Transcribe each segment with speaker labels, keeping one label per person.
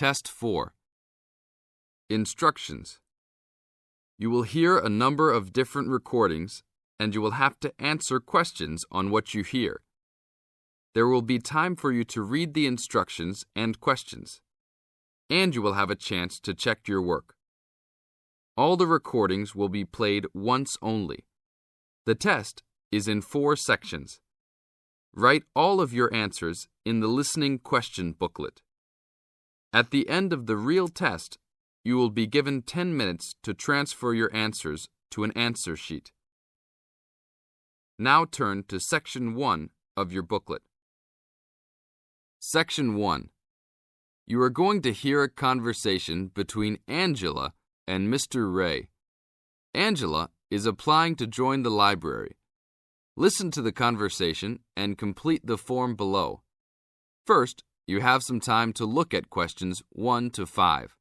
Speaker 1: Test 4. Instructions. You will hear a number of different recordings, and you will have to answer questions on what you hear. There will be time for you to read the instructions and questions, and you will have a chance to check your work. All the recordings will be played once only. The test is in 4 sections. Write all of your answers in the listening question booklet. At the end of the real test, you will be given 10 minutes to transfer your answers to an answer sheet. Now turn to Section 1 of your booklet. Section 1. You are going to hear a conversation between Angela and Mr. Ray. Angela is applying to join the library. Listen to the conversation and complete the form below. First, you have some time to look at questions 1 to 5.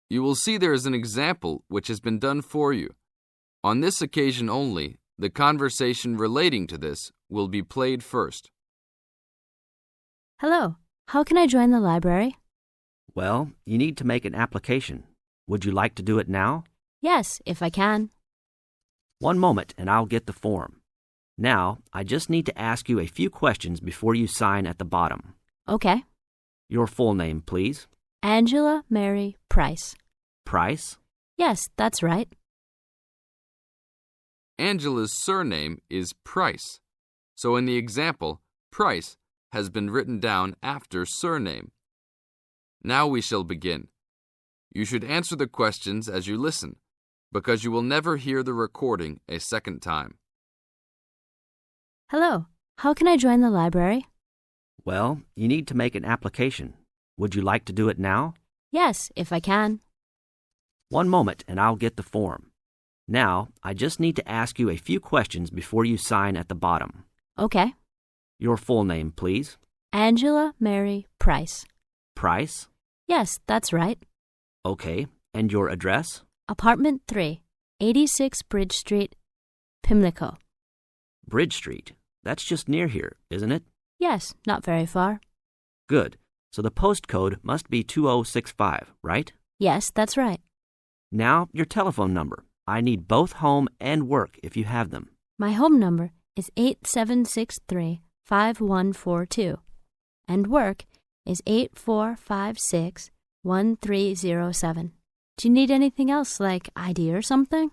Speaker 1: You will see there is an example which has been done for you. On this occasion only, the conversation relating to this will be played first.
Speaker 2: Hello, how can I join the library?
Speaker 3: Well, you need to make an application. Would you like to do it now?
Speaker 2: Yes, if I can.
Speaker 3: One moment and I'll get the form. Now, I just need to ask you a few questions before you sign at the bottom.
Speaker 2: Okay.
Speaker 3: Your full name, please.
Speaker 2: Angela Mary Price.
Speaker 3: Price?
Speaker 2: Yes, that's right.
Speaker 1: Angela's surname is Price, so in the example, Price has been written down after surname. Now we shall begin. You should answer the questions as you listen, because you will never hear the recording a second time.
Speaker 2: Hello, how can I join the library?
Speaker 3: Well, you need to make an application. Would you like to do it now?
Speaker 2: Yes, if I can.
Speaker 3: One moment and I'll get the form. Now, I just need to ask you a few questions before you sign at the bottom.
Speaker 2: Okay.
Speaker 3: Your full name, please.
Speaker 2: Angela Mary Price.
Speaker 3: Price?
Speaker 2: Yes, that's right.
Speaker 3: Okay. And your address?
Speaker 2: Apartment 3, 86 Bridge Street, Pimlico.
Speaker 3: Bridge Street. That's just near here, isn't it?
Speaker 2: Yes, not very far.
Speaker 3: Good. So the postcode must be 2065, right?
Speaker 2: Yes, that's right.
Speaker 3: Now, your telephone number. I need both home and work if you have them.
Speaker 2: My home number is 8763-5142, and work is 8456-1307. Do you need anything else, like ID or something?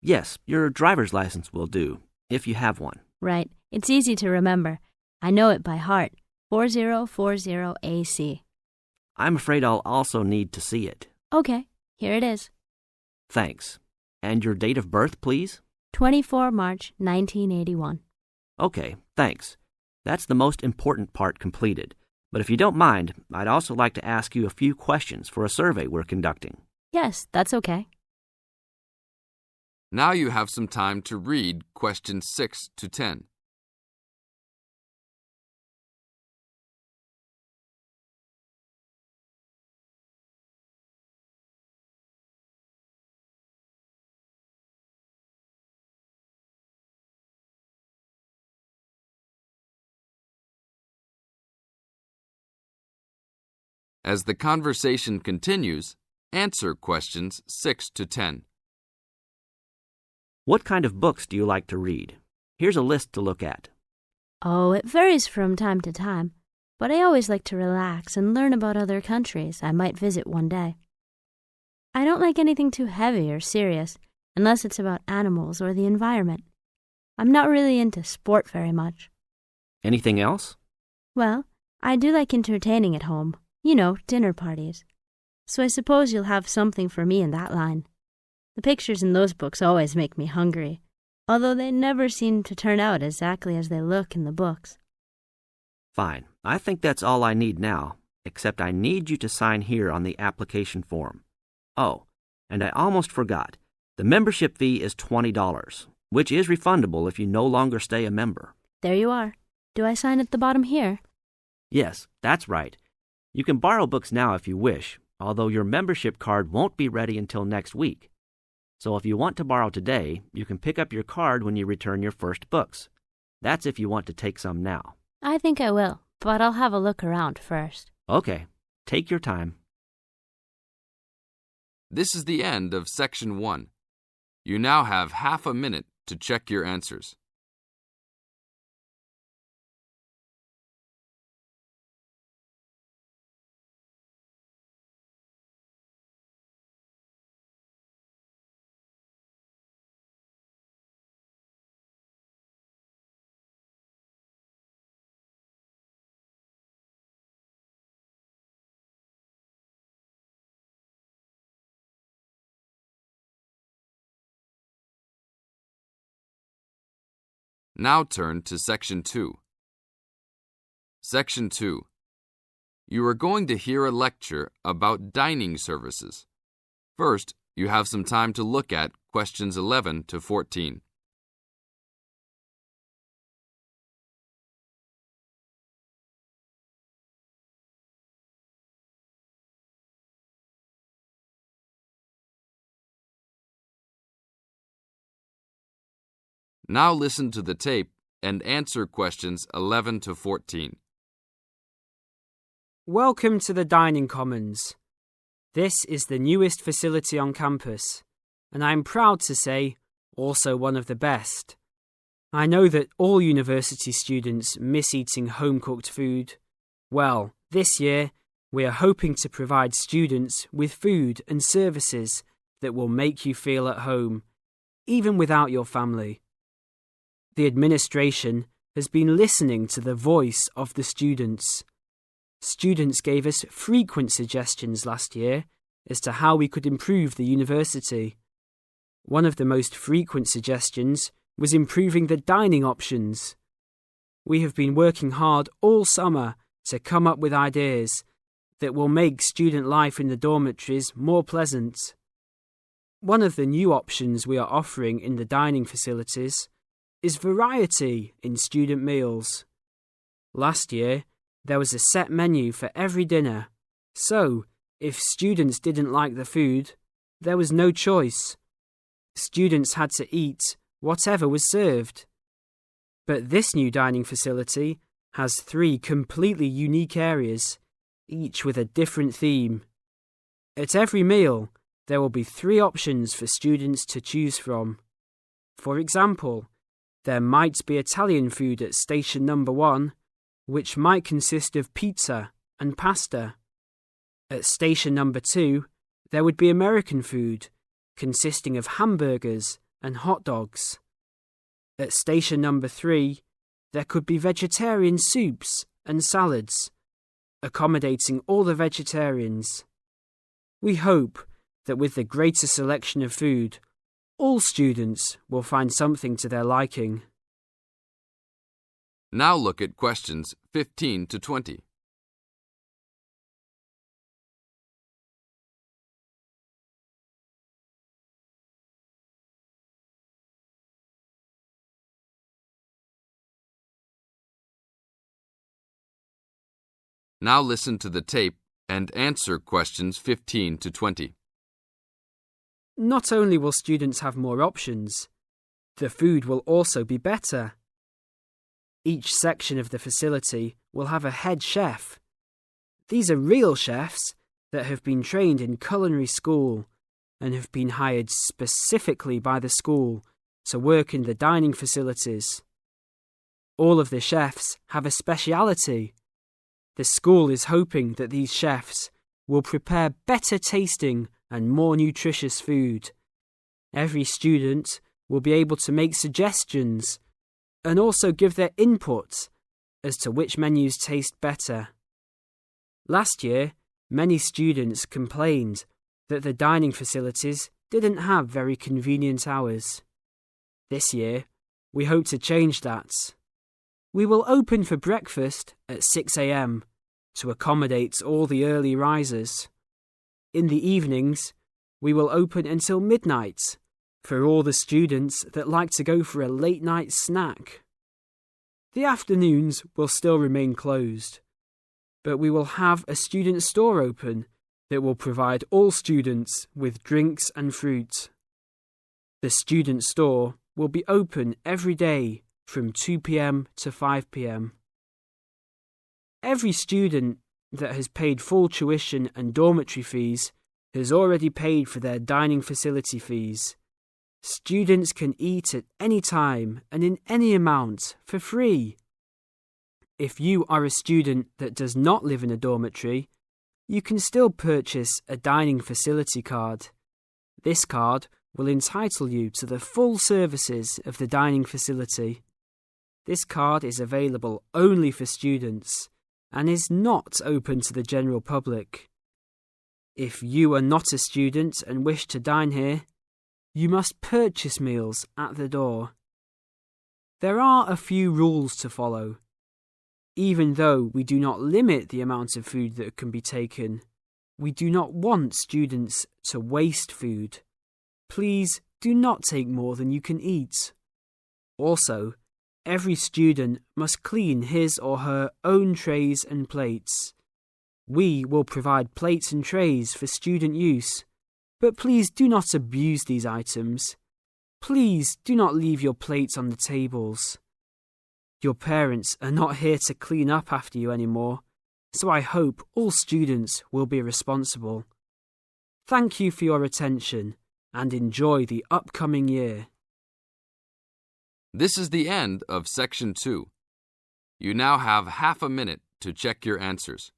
Speaker 3: Yes, your driver's license will do, if you have one.
Speaker 2: Right. It's easy to remember. I know it by heart. 4040AC.
Speaker 3: I'm afraid I'll also need to see it.
Speaker 2: Okay, here it is.
Speaker 3: Thanks. And your date of birth, please?
Speaker 2: 24 March 1981.
Speaker 3: Okay, thanks. That's the most important part completed. But if you don't mind, I'd also like to ask you a few questions for a survey we're conducting.
Speaker 2: Yes, that's okay.
Speaker 1: Now you have some time to read questions 6 to 10. As the conversation continues, answer questions 6 to 10.
Speaker 3: What kind of books do you like to read? Here's a list to look at.
Speaker 2: Oh, it varies from time to time, but I always like to relax and learn about other countries I might visit one day. I don't like anything too heavy or serious, unless it's about animals or the environment. I'm not really into sport very much.
Speaker 3: Anything else?
Speaker 2: Well, I do like entertaining at home. You know, dinner parties. So I suppose you'll have something for me in that line. The pictures in those books always make me hungry, although they never seem to turn out exactly as they look in the books.
Speaker 3: Fine. I think that's all I need now, except I need you to sign here on the application form. Oh, and I almost forgot. The membership fee is $20, which is refundable if you no longer stay a member.
Speaker 2: There you are. Do I sign at the bottom here?
Speaker 3: Yes, that's right. You can borrow books now if you wish, although your membership card won't be ready until next week. So if you want to borrow today, you can pick up your card when you return your first books. That's if you want to take some now.
Speaker 2: I think I will, but I'll have a look around first.
Speaker 3: Okay, take your time.
Speaker 1: This is the end of Section 1. You now have half a minute to check your answers. Now turn to Section 2. Section 2. You are going to hear a lecture about dining services. First, you have some time to look at questions 11 to 14. Now listen to the tape and answer questions 11 to 14.
Speaker 4: Welcome to the Dining Commons. This is the newest facility on campus, and I'm proud to say, also one of the best. I know that all university students miss eating home-cooked food. Well, this year, we are hoping to provide students with food and services that will make you feel at home, even without your family. The administration has been listening to the voice of the students. Students gave us frequent suggestions last year as to how we could improve the university. One of the most frequent suggestions was improving the dining options. We have been working hard all summer to come up with ideas that will make student life in the dormitories more pleasant. One of the new options we are offering in the dining facilities is variety in student meals. Last year, there was a set menu for every dinner, so if students didn't like the food, there was no choice. Students had to eat whatever was served. But this new dining facility has 3 completely unique areas, each with a different theme. At every meal, there will be 3 options for students to choose from. For example, there might be Italian food at station number 1, which might consist of pizza and pasta. At station number 2, there would be American food, consisting of hamburgers and hot dogs. At station number 3, there could be vegetarian soups and salads, accommodating all the vegetarians. We hope that with the greater selection of food, all students will find something to their liking.
Speaker 1: Now look at questions 15 to 20. Now listen to the tape and answer questions 15 to 20.
Speaker 4: Not only will students have more options, the food will also be better. Each section of the facility will have a head chef. These are real chefs that have been trained in culinary school and have been hired specifically by the school to work in the dining facilities. All of the chefs have a speciality. The school is hoping that these chefs will prepare better tasting and more nutritious food. Every student will be able to make suggestions and also give their input as to which menus taste better. Last year, many students complained that the dining facilities didn't have very convenient hours. This year, we hope to change that. We will open for breakfast at 6 a.m. to accommodate all the early risers. In the evenings, we will open until midnight for all the students that like to go for a late-night snack. The afternoons will still remain closed, but we will have a student store open that will provide all students with drinks and fruit. The student store will be open every day from 2 p.m. to 5 p.m. Every student that has paid full tuition and dormitory fees has already paid for their dining facility fees. Students can eat at any time and in any amount for free. If you are a student that does not live in a dormitory, you can still purchase a dining facility card. This card will entitle you to the full services of the dining facility. This card is available only for students and is not open to the general public. If you are not a student and wish to dine here, you must purchase meals at the door. There are a few rules to follow. Even though we do not limit the amount of food that can be taken, we do not want students to waste food. Please do not take more than you can eat. Also, every student must clean his or her own trays and plates. We will provide plates and trays for student use, but please do not abuse these items. Please do not leave your plates on the tables. Your parents are not here to clean up after you anymore, so I hope all students will be responsible. Thank you for your attention and enjoy the upcoming year.
Speaker 1: This is the end of Section 2. You now have half a minute to check your answers.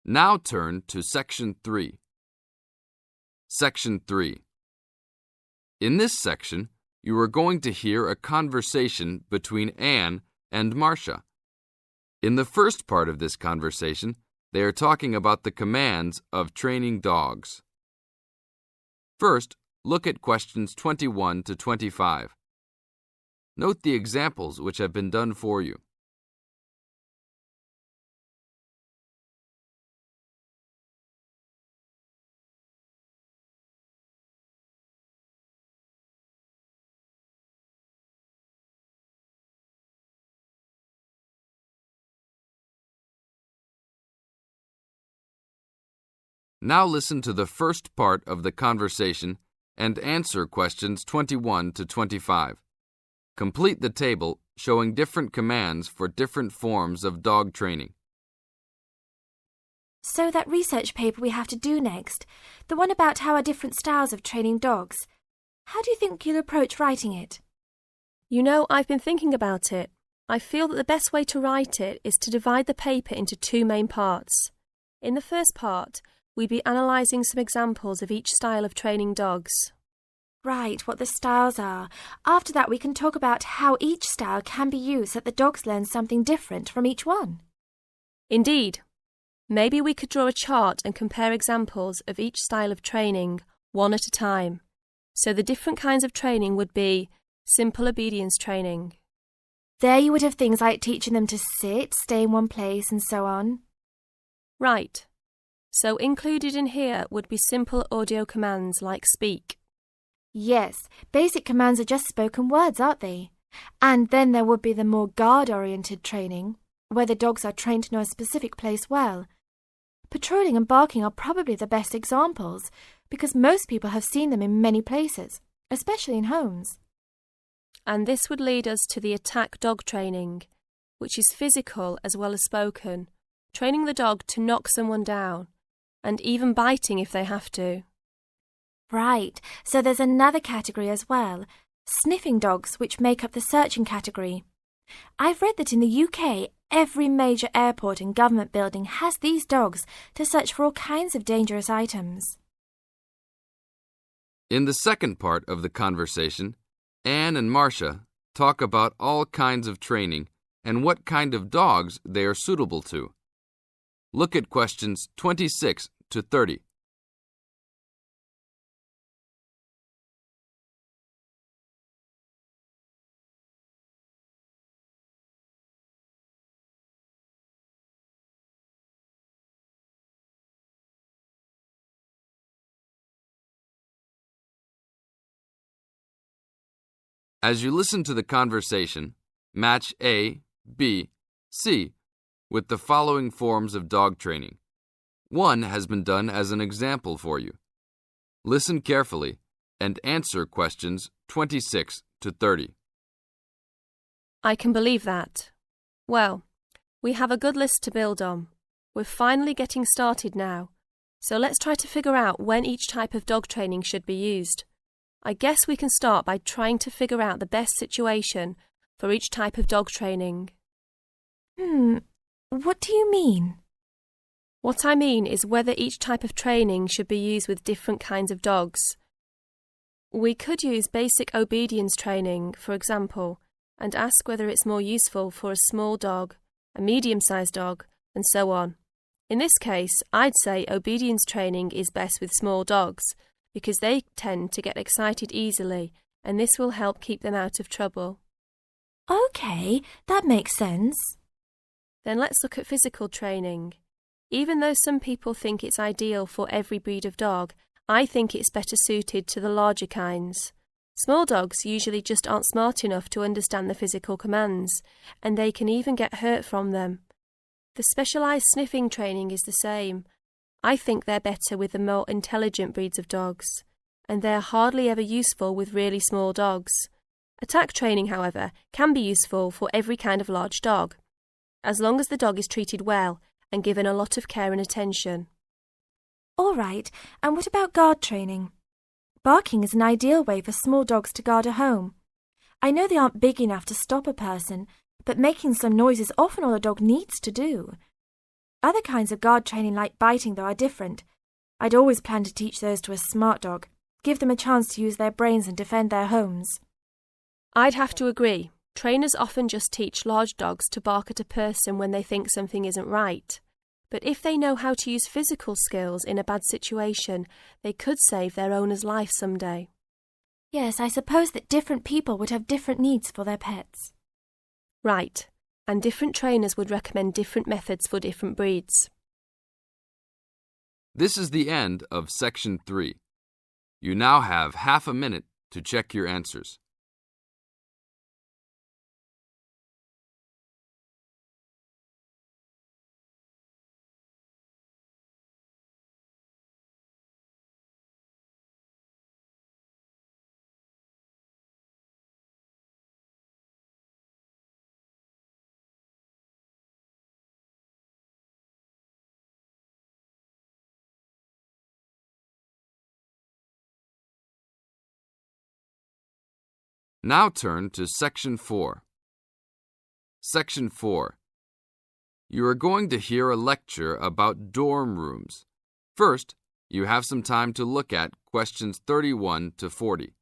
Speaker 1: Now turn to Section 3. Section 3. In this section, you are going to hear a conversation between Anne and Marcia. In the first part of this conversation, they are talking about the commands of training dogs. First, look at questions 21 to 25. Note the examples which have been done for you. Now listen to the first part of the conversation and answer questions 21 to 25. Complete the table showing different commands for different forms of dog training.
Speaker 5: So that research paper we have to do next, the one about how are different styles of training dogs, how do you think you'll approach writing it?
Speaker 6: You know, I've been thinking about it. I feel that the best way to write it is to divide the paper into two main parts. In the first part, we'd be analysing some examples of each style of training dogs.
Speaker 5: Right, what the styles are. After that we can talk about how each style can be used so that the dogs learn something different from each one.
Speaker 6: Indeed. Maybe we could draw a chart and compare examples of each style of training, one at a time. So the different kinds of training would be simple obedience training.
Speaker 5: There you would have things like teaching them to sit, stay in one place and so on.
Speaker 6: Right. So included in here would be simple audio commands like speak.
Speaker 5: Yes, basic commands are just spoken words, aren't they? And then there would be the more guard-oriented training, where the dogs are trained to know a specific place well. Patrolling and barking are probably the best examples, because most people have seen them in many places, especially in homes.
Speaker 6: And this would lead us to the attack dog training, which is physical as well as spoken, training the dog to knock someone down, and even biting if they have to.
Speaker 5: Right, so there's another category as well, sniffing dogs, which make up the searching category. I've read that in the UK, every major airport and government building has these dogs to search for all kinds of dangerous items.
Speaker 1: In the second part of the conversation, Anne and Marcia talk about all kinds of training and what kind of dogs they are suitable to. Look at questions 26 to 30. As you listen to the conversation, match A, B, C with the following forms of dog training. One has been done as an example for you. Listen carefully and answer questions 26 to 30.
Speaker 6: I can believe that. Well, we have a good list to build on. We're finally getting started now, so let's try to figure out when each type of dog training should be used. I guess we can start by trying to figure out the best situation for each type of dog training.
Speaker 5: What do you mean?
Speaker 6: What I mean is whether each type of training should be used with different kinds of dogs. We could use basic obedience training, for example, and ask whether it's more useful for a small dog, a medium-sized dog, and so on. In this case, I'd say obedience training is best with small dogs because they tend to get excited easily, and this will help keep them out of trouble.
Speaker 5: Okay, that makes sense.
Speaker 6: Then let's look at physical training. Even though some people think it's ideal for every breed of dog, I think it's better suited to the larger kinds. Small dogs usually just aren't smart enough to understand the physical commands, and they can even get hurt from them. The specialised sniffing training is the same. I think they're better with the more intelligent breeds of dogs, and they're hardly ever useful with really small dogs. Attack training, however, can be useful for every kind of large dog, as long as the dog is treated well and given a lot of care and attention.
Speaker 5: All right, and what about guard training? Barking is an ideal way for small dogs to guard a home. I know they aren't big enough to stop a person, but making some noise is often all a dog needs to do. Other kinds of guard training like biting, though, are different. I'd always plan to teach those to a smart dog, give them a chance to use their brains and defend their homes.
Speaker 6: I'd have to agree. Trainers often just teach large dogs to bark at a person when they think something isn't right. But if they know how to use physical skills in a bad situation, they could save their owner's life someday.
Speaker 5: Yes, I suppose that different people would have different needs for their pets.
Speaker 6: Right, and different trainers would recommend different methods for different breeds.
Speaker 1: This is the end of Section 3. You now have half a minute to check your answers. Now turn to Section 4. Section 4. You are going to hear a lecture about dorm rooms. First, you have some time to look at questions 31 to 40.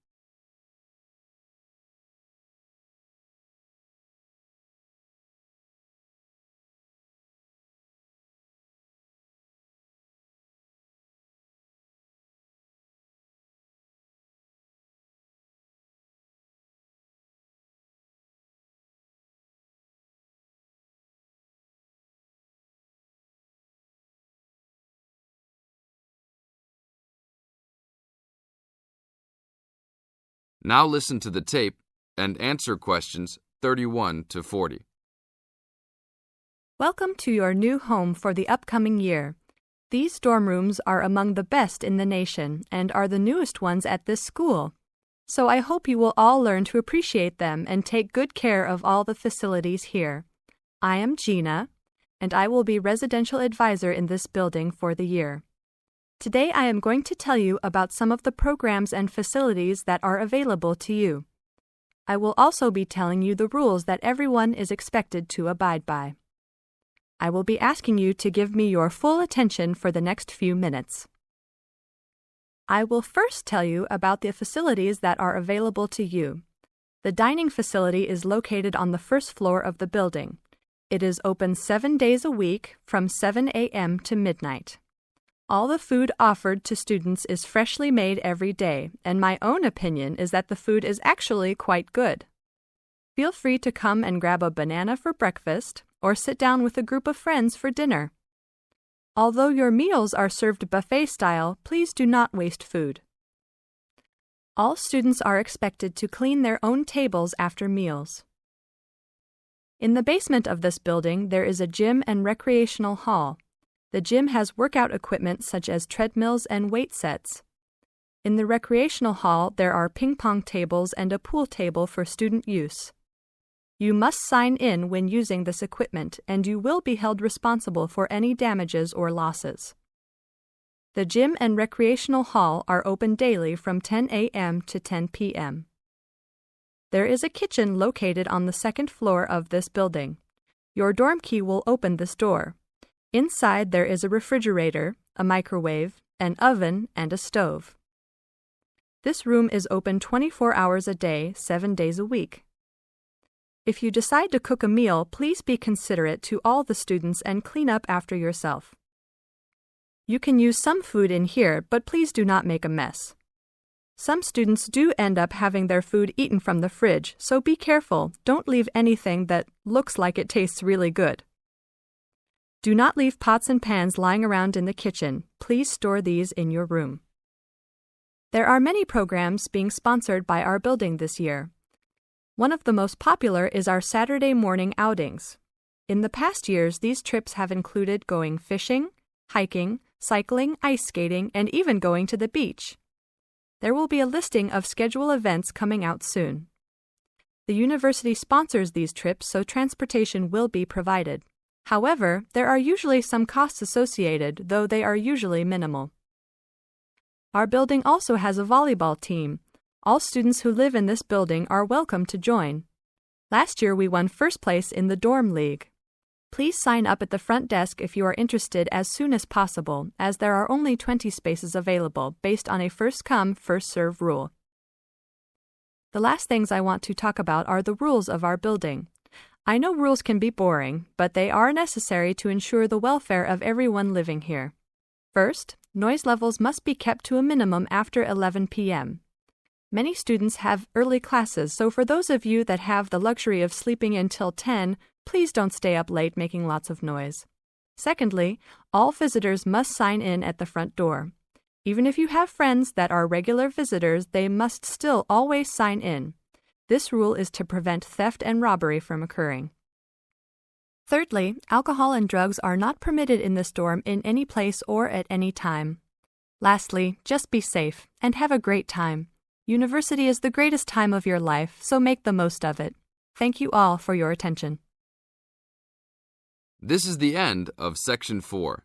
Speaker 1: Now listen to the tape and answer questions 31 to 40.
Speaker 7: Welcome to your new home for the upcoming year. These dorm rooms are among the best in the nation and are the newest ones at this school. So I hope you will all learn to appreciate them and take good care of all the facilities here. I am Gina, and I will be residential advisor in this building for the year. Today I am going to tell you about some of the programs and facilities that are available to you. I will also be telling you the rules that everyone is expected to abide by. I will be asking you to give me your full attention for the next few minutes. I will first tell you about the facilities that are available to you. The dining facility is located on the first floor of the building. It is open 7 days a week from 7 a.m. to midnight. All the food offered to students is freshly made every day, and my own opinion is that the food is actually quite good. Feel free to come and grab a banana for breakfast or sit down with a group of friends for dinner. Although your meals are served buffet style, please do not waste food. All students are expected to clean their own tables after meals. In the basement of this building, there is a gym and recreational hall. The gym has workout equipment such as treadmills and weight sets. In the recreational hall, there are ping pong tables and a pool table for student use. You must sign in when using this equipment, and you will be held responsible for any damages or losses. The gym and recreational hall are open daily from 10 a.m. to 10 p.m. There is a kitchen located on the second floor of this building. Your dorm key will open this door. Inside there is a refrigerator, a microwave, an oven, and a stove. This room is open 24 hours a day, 7 days a week. If you decide to cook a meal, please be considerate to all the students and clean up after yourself. You can use some food in here, but please do not make a mess. Some students do end up having their food eaten from the fridge, so be careful. Don't leave anything that looks like it tastes really good. Do not leave pots and pans lying around in the kitchen. Please store these in your room. There are many programs being sponsored by our building this year. One of the most popular is our Saturday morning outings. In the past years, these trips have included going fishing, hiking, cycling, ice skating, and even going to the beach. There will be a listing of scheduled events coming out soon. The university sponsors these trips, so transportation will be provided. However, there are usually some costs associated, though they are usually minimal. Our building also has a volleyball team. All students who live in this building are welcome to join. Last year we won first place in the dorm league. Please sign up at the front desk if you are interested as soon as possible, as there are only 20 spaces available based on a first-come, first-served rule. The last things I want to talk about are the rules of our building. I know rules can be boring, but they are necessary to ensure the welfare of everyone living here. First, noise levels must be kept to a minimum after 11 p.m. Many students have early classes, so for those of you that have the luxury of sleeping until 10, please don't stay up late making lots of noise. Secondly, all visitors must sign in at the front door. Even if you have friends that are regular visitors, they must still always sign in. This rule is to prevent theft and robbery from occurring. Thirdly, alcohol and drugs are not permitted in this dorm in any place or at any time. Lastly, just be safe and have a great time. University is the greatest time of your life, so make the most of it. Thank you all for your attention.
Speaker 1: This is the end of Section 4.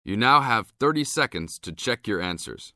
Speaker 1: You now have 30 seconds to check your answers.